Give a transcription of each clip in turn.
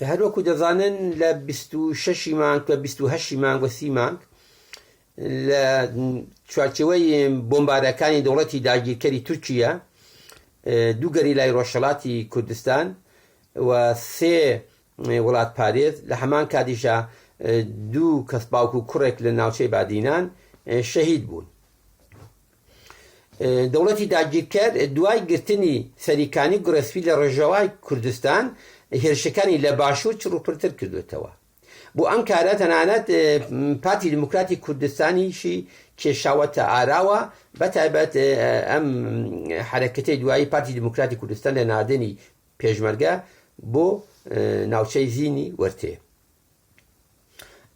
هەروەکو دەزانن لە 26 مانگ بە 28 مانگ و 30 مانگ لە چوارچێوەی بۆمبارەکانی دەوڵەتی داگیرکەری تورکیا دوو گەریلای ڕۆژهەڵاتی کوردستان و 3 وڵات پارێز لە هەمان کاتیشا 2 کەس باوک و کوڕێک لە ناوچەی بادینان شەهید بوون. دەوڵەتی داگیرکەر دوای گرتنی سەریکانی گورەسپی لە ڕێژەوای کوردستان هێرشەکانی لە باشوور چڕوپڕتر کردوێتەوە. بۆ ئەم کارە تەنانەت پارتی دموکراتی کوردستانیشی کێشاوەتە ئاراوە بەتایبەت ئەم حرەکەتەی دوایی پارتی دموکراتی کوردستان لە نادنی پێشمەرگە بۆ ناوچەی زینی وەرتێ.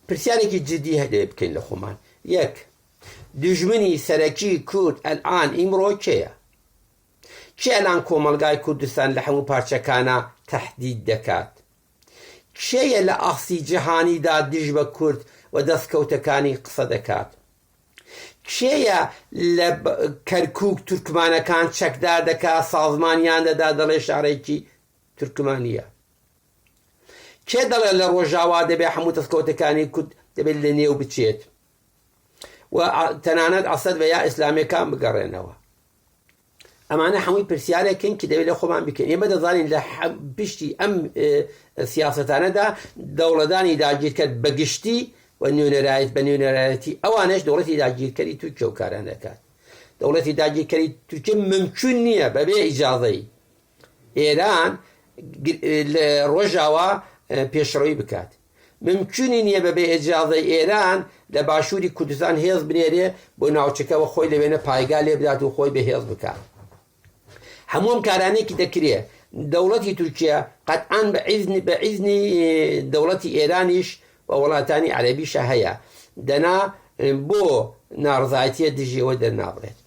پرسیارێکی جدی هەیە بکەین لە خۆمان. یەک، دژمنی سەرەکی کورد ئەلئان ئیمڕۆ کێیە؟ کێ ئەلان کۆمەلگای کوردستان لە هەموو پارچەکانە تەحدید دەکات؟ کێیە لە ئاسی جیهانیدا دژ بە کورد و دەستکەوتەکانی قسە دەکات؟ کێیە لە کەرکووک تورکمانەکان چەکدار دەکات سازمانیان دەدا دەڵێ شارێکی تورکمانیە؟ کێ دەڵێ لە ڕۆژاوا دەبێ هەموو دەستکەوتەکانی کورد دەبێت لە نێو بچێت و تەنانەت ئەسەد بە یا ئیسلامیەکان بگەڕێنەوە؟ ئەمانە هەمووی پرسیارێکن کە دەوێت لە خۆمان بکەین. ئێمە دەزانین لە پشتی ئەم سیاسەتانەدا دەوڵەتانی داگیرکەر بەگشتی و بە نوێنەرایەتی ئەوانش دەوڵەتی داگیرکەری تورکیا و کاران دەکات. دەوڵەتی داگیرکەری تورکیا ممکن نییە بەبێ ئیجازەی ئێران لە ڕۆژاوا پێشڕەوی بکات. ممکنی نییە بەبێ ئیجازەی ئێران لە باشووری کوردستان هێز بنێرێ بۆ ناوچەکەەوە خۆی لەوێنە پایگا لێ بدات و خۆی بەهێز بکات. هەموو ئەم کارانێکی دەکرێت. دەوڵەتی تورکیا قەتعان بە عیزنی دەوڵەتی ئێرانیش و وڵاتانی عەرەبیشە هەیە دەنا بۆ ناڕزایەتیە دژیەوە دەرنابڕێت.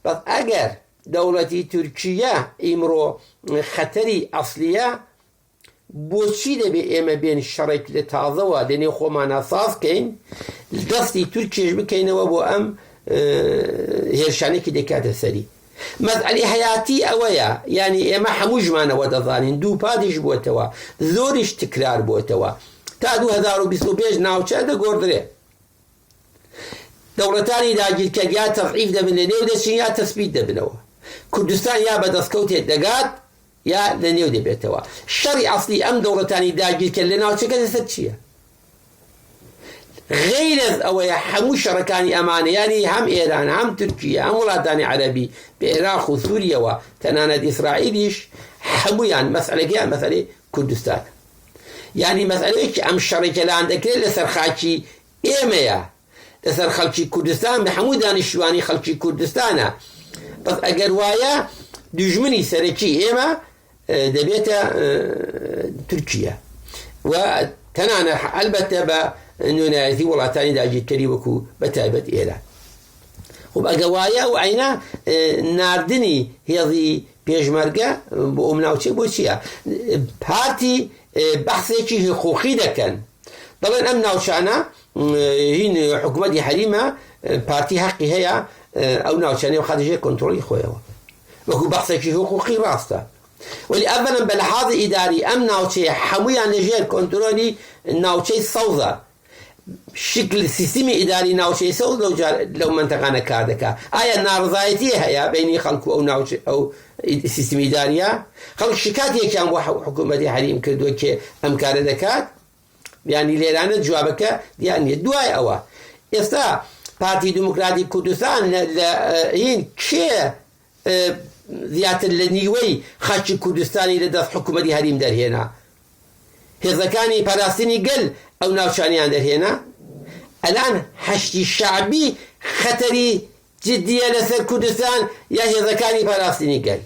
بەس ئەگەر دەوڵەتی تورکیا ئیمڕۆ خەتەری ئەسلیە، بۆچی دەبێ ئێمە بێن شەڕێک لە تازەوە لە نێو خۆمانە سازکەین دەستی تورکیش بکەینەوە بۆ ئەم هێرشانێکی دەکاتە سەری؟ مەسئلەی حەیاتی ئەوەیە، یعنی ئێمە هەموو ژمانەوە دەزانین دوو پادیش بووەتەوە، زۆریش تکرار بووەتەوە. تا 2025 ناوچە دەگۆڕدرێ. دەوڵەتانی داگیرکەر یا تەضعیف دەبن لە نێو دەچین یا تەثبیت دەبنەوە. کوردستان یا بەدەستکەوتێک دەگات یا لە نێو دەبێتەوە. شەڕی ئەسلی ئەم دەوڵەتانی داگیرکەر لە ناوچەکە دەسەر چییە؟ غیر از ئەوەیە هەموو شەڕەکانی ئەمانە، یعنی هەم ئێران هەم تورکیا هەم وڵاتانی عەرەبی بە عێراق و سووریەوە تەنانەت ئیسرائیلیش هەموویان مەسئلەکەیان مەسئلەی کوردستان، یعنی مەسئلەیەکی ئەم شەڕێکە لەیان دەکرێت لەسەر خاکی ئێمەیە، لەسەر خەڵکی کوردستان بە هەموو دانیشتوانی خەڵکی کوردستانە. بەس ئەگەر وایە دژمنی سەرەکی ئێمە دەبێتە تورکیا و تەنانە ئەلبەتە بە نوێنایەتی وڵاتانی داگیرکەری وەکو بەتایبەت ئێران. خب ئەگە وایە و عینە ناردنی هێزی پێشمەرگە بۆ ئەم ناوچەی بۆ چییە؟ پارتی بەحسێکی حقوقی دەکەن، دەڵێن ئەم ناوچانە هین حکوومەتی حەریمە پارتی حەقی هەیە ئەو ناوچانەی و خەدیژێ کۆنتڕۆلی خۆیەوە، وەکو بەحسێکی حقوقی ڕاستە. ولی ئەڤەنم بە لەحاظ ئیداری ئەم ناوچەیە هەموویان لەژێر کۆنتڕۆلی ناوچەی سەوزە. شکل سیستمی ئیداری ناوچەی سەوز لەو منتەقانە کار دەکات. ئایا ناڕزایەتی هەیە بینی خەڵک و ئەو سیستمی ئیداریە؟ خەڵک شکاتێکیان بۆ حکوومەتی حەریم کردووە کێ ئەم کارە دەکات؟ یعنی لێرانە جوابەکە دیان نیە. دوای ئەوە ئێستا پارتی دموکراتی کوردستان هین کێ زیاتر لە نیوەی خەڵکی کوردستانی لە دەست حکوومەتی هەریم دەرهێنا؟ هێزەکانی پاراستنی گەل ئەو ناوچانیان دەرهێنا؟ ئەلان هەشتی شعبی خەتەری جدیە لەسەر کوردستان یا هێزەکانی پاراستنی گەل؟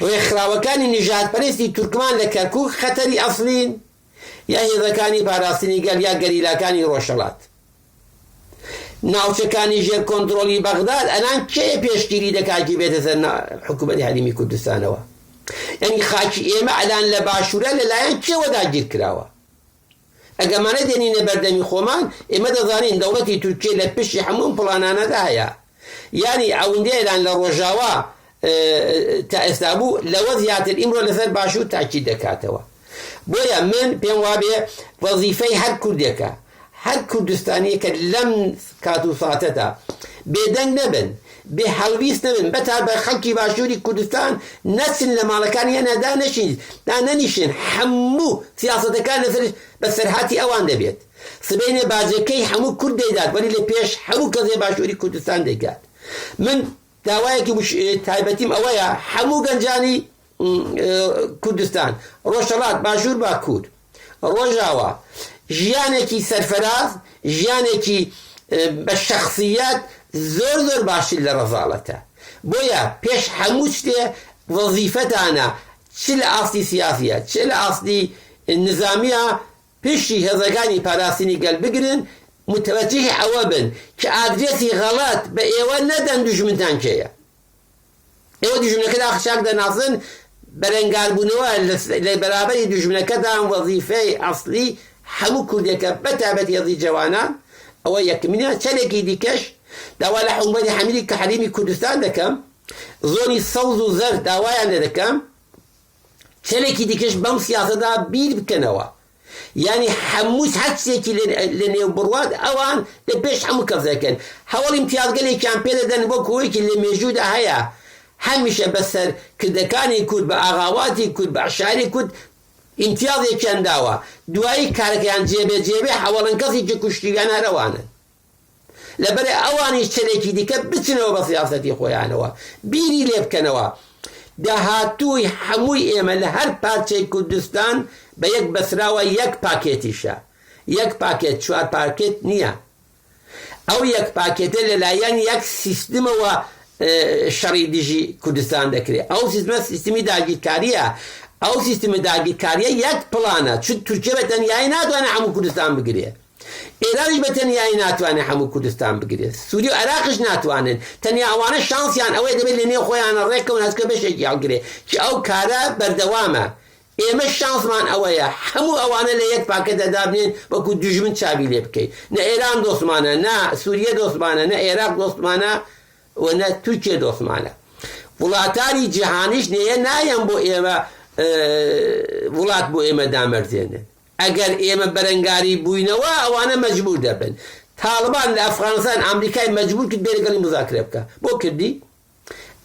ڕێکخراوەکانی نیژادپەرستی تورکمان لە کەرکووک خەتەری ئەسلین یا هێزەکانی پاراستنی گەل یا گەریلاکانی ڕۆژهەڵات؟ ناوچەکانی ژێر کۆنتڕۆلی بەغداد ئەلان کێ پێشگیری دەکاتی بێتە سەر حکوومەتی هەریمی کوردستانەوە؟ یعنی خاکی ئێمە ئەلان لە باشوورە لەلایەن کێوە داگیر کراوە؟ ئەگەمانە دێنینە بەردەمی خۆمان ئێمە دەزانین دەوڵەتی تورکیا لە پشتی هەموو پڵانانەدا هەیە، یعنی ئەوەندە ئێران لە ڕۆژاوا تا ئێستا بوو لەوە زیاتر ئیمڕۆ لەسەر باشوور تاکید دەکاتەوە. بۆیە من پێم وابێ وەزیفەی هەر کوردێکە هەر کوردستانیەکە لەم کات و ساتەدا بێدەنگ نەبن بێ هەڵویست نەبن بەتا بە خەڵکی باشووری کوردستان نەچن لە ماڵەکانیان دانەنیشن هەموو سیاسەتەکان بە سەرهاتی ئەوان دەبێت سبەینێ باجەکەی هەموو کورد دەیدات وەلی لە پێش هەموو کەسێ باشووری کوردستان دەیگات من داوایەکی تایبەتیم ئەوەیە هەموو گەنجانی کوردستان ڕۆژهەڵات باشوور با کورد ڕۆژاوە ژیانێکی سەرفەراز ژیانێکی بە شەخصیەت زۆر باشی لە ڕەزاڵەتە بۆیە پێش هەموو شتێ وەزیفەتانە چ لە ئاستی سیاسیە چ لە ئاستی نظامیە پشتی هێزەکانی پاراستنی گەل بگرن متوەجهی ئەوە بن کە ئادرێسی غەڵەت بە ئێوە نەدەن دوژمنتان کێیە ئێوە دوژمنەکەدا خشاک دەناسن بەرەنگاربوونەوە لە بەرابەری دوژمنەکەدان وەزیفەی ئەسڵی هەموو کوردێکە بەتابەت هێزی جوانان ئەوە یەکمینە چەلێکی دیکەش داوا لە حکومەتی حەمیدی کە حەلیمی کوردستان دەکەم زۆنی سەوز و زەر داوایان لێ دەکەم چەلێکی دیکەش بەم سیاسەدا بیر بکەنەوە یعنی هەموو هەر شتێکی لە نێو بڕوات ئەوان لە پێش هەموو کەسەکەن هەوڵ امتیازگەلێکیان پێ دەدەن بۆ کۆیەکی لە مێژوودا هەیە هەمیشە بەسەر کردەکانی کورد بە ئاغاواتی کورد بە عشاری کورد امتیازێکیان داوە دوایی کارەکەیان جێبێ هەوڵن کەسێکی کوشتیویان هەرەوانن لەبەرێ ئەوانی چەلێکی دیکە بچنەوە بە سیاسەتی خۆیانەوە بیری لێ بکەنەوە داهاتووی هەمووی ئێمە لە هەر پارچەی کوردستان بە یەک بەسراوە یەک پاکێتیشە یەک پاکێت چوار پاکێت نییە ئەو یەک پاکێتە لەلایەن یەک سیستمەوە شەڕی دژی کوردستان دەکرێت ئەو سیستمی داگیرکاریە ئەو سیستمی داگیرکاریە یەک پڵانە چون تورکیە بە تەنیایی ناتوانێت هەموو کوردستان بگرێت ئێرانیش بە تەنیایی ناتوانێت هەموو کوردستان بگرێت سووری و عێراقیش ناتوانن تەنیا ئەوانە شانسیان ئەوەیە دەبێت لە نێو خۆیانە ڕێکەون هەستکە بەشێکی هەڵگرێت کە ئەو کارە بەردەوامە ئێمە شانسمان ئەوەیە هەموو ئەوانە لە یەک پاکەتە دابنێن وەکو دوژمن چاوی لێ بکەیت نە ئێران دۆستمانە نە سووریە دۆستمانە نە عێراق دۆستمانە و نە تورکیە دۆستمانە وڵاتانی جیهانیش نەیە نایەن بۆ ئێمە وڵات بۆ ئێمە دامەرزێنن ئەگەر ئێمە بەرەنگاری بووینەوە ئەوانە مەجبور دەبن تاڵبان لە ئەفغانستان ئەمریکای مەجبور کرد بێ لەگەڵی مذاکرە بکە بۆ کردی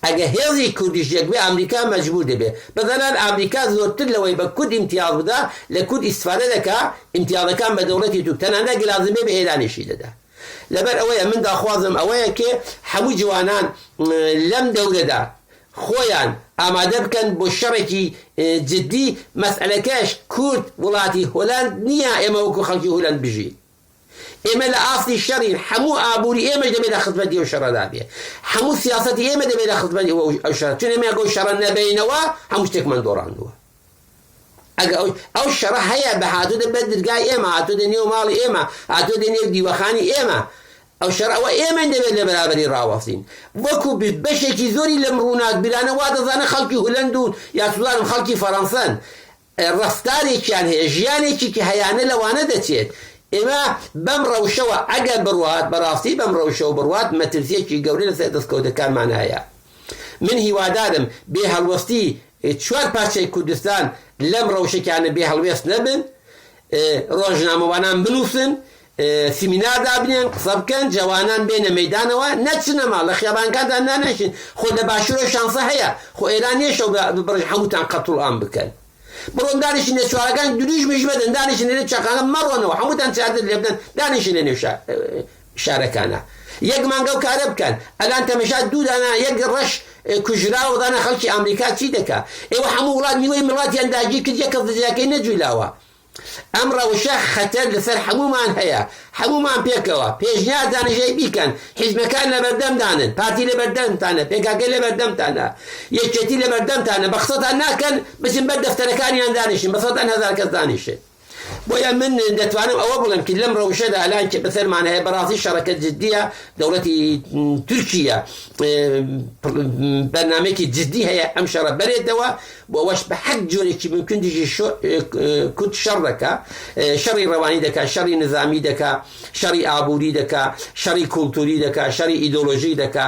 ئەگە هێزی کوردیش یەک بێ ئەمریکا مەجبور دەبێ بەدەنان ئەمریکا زۆرتر لەوەی بە کورد امتیاز بدا لە کورد ئیسفادە دەکا امتیازەکان بە دەوڵەتی تورک تەنانە گلازمێ بە ئێرانیشی دەدا لەبەر ئەوەیە من داخوازم ئەوەیە کێ هەموو جوانان لەم دەورەدا خۆیان ئامادە بکەن بۆ شەڕێکی جدی مەسئلەکەش کورد وڵاتی هۆلاند نییە ئێمە وەکو خەڵکی هۆلاند بژین ئێمە لە ئاستی شەڕین هەموو ئابووری ئێمەش دەبێت لە خزمەتی ئەو شەڕەدا بێ هەموو سیاسەتی ئێمە دەبێت لە خزمەتی ئەو شەڕ چون ئێمە ئەگەر شەڕە نەبینەوە هەموو شتێکمان دۆڕاندووە ئەگە ئەو شەڕە هەیە بە هاتوو دەبێت دەرگای ئێمە هاتوو دەنێو ماڵی ئێمە هاتوو دەنێو دیوەخانی ئێمە ئەو شەڕەوە ئێمە دەبێت لە بەرابەری ڕاوەستین وەکو بەشێکی زۆری لەم ڕووناک بیرانە وا دەزانە خەڵکی هۆلەند و یا سوزانم خەڵکی فەڕەنسەن ڕەفتارێکیان هەیە ژیانێکی کە هەیانە لەوانە دەچێت ئێمە بەم ڕەوشەوە ئەگەر بڕوات بەڕاستی بەم ڕەوشەوە بڕوات مەترسیەکی گەورەی لەسەر دەستکەوتەکانمان هەیە من هیوادارم بێ هەڵوەستی چوار پارچەی کوردستان لەم ڕەوشەکانە بێ هەڵوێست نەبن ڕۆژنامەوانان بنووسن سیمینار دابنێن قسە بکەن جوانان بێنە مەیدانەوە نەچنە ماڵ لە خیابانکاندا نانەشین خۆ لە باشوورە شانسە هەیە خۆ ئێران نییە بڕ هەمووتان قەتڵ ئام بکەن بڕۆن دانیشن لە چوارەکان دوریژمش بدەن دانیشن لە چاقانە مەڕۆنەوە هەمووتان چادر لێ بدەن دانیشن لە نێو شارەکانە یەک مانگە و کارە بکەن ئەلان تەمەشا دوودانە یەک ڕەش کوژراوەدانە خەڵکی ئەمریکا چی دەکا ئێوە هەموو وڵات میوەی مڵاتیان داگیر کرد یەک کەس دەجیاکەی نەجویلاوە ئەم ڕەوشە خەتەر لەسەر هەمومان هەیە هەمومان پێکەوە پێشنیار دانیژەی بیکەن حیزبەکان لە بەردەمدانن پارتی لە بەردەمتانە پێکاکە لە بەردەمتانە یەکێتی لە بەردەمتانە بە قسەتان ناکەن بچن بەر دەفتەرەکانیان دانیشن بە 100,000 کەس دانیشن بۆیە من دەتوانم ئەوە بڵم کە لەم ڕەوشەدا ئەلان کە بەسەرمان هەیە بەڕاستی شەڕەکە جددیە دەوڵەتی تورکیە بەرنامەیەکی جددی هەیە ئەم شەڕە بەرێتەوە بۆ ئەوەش بە حەق جۆرێکی ممکن دیژی کورد شەڕ دەکا شەڕی ڕەوانی دەکا شەڕی نظامی دەکا شەڕی ئابووری دەکا شەڕی کولتوری دەکا شەڕی ئیدۆلۆژی دەکا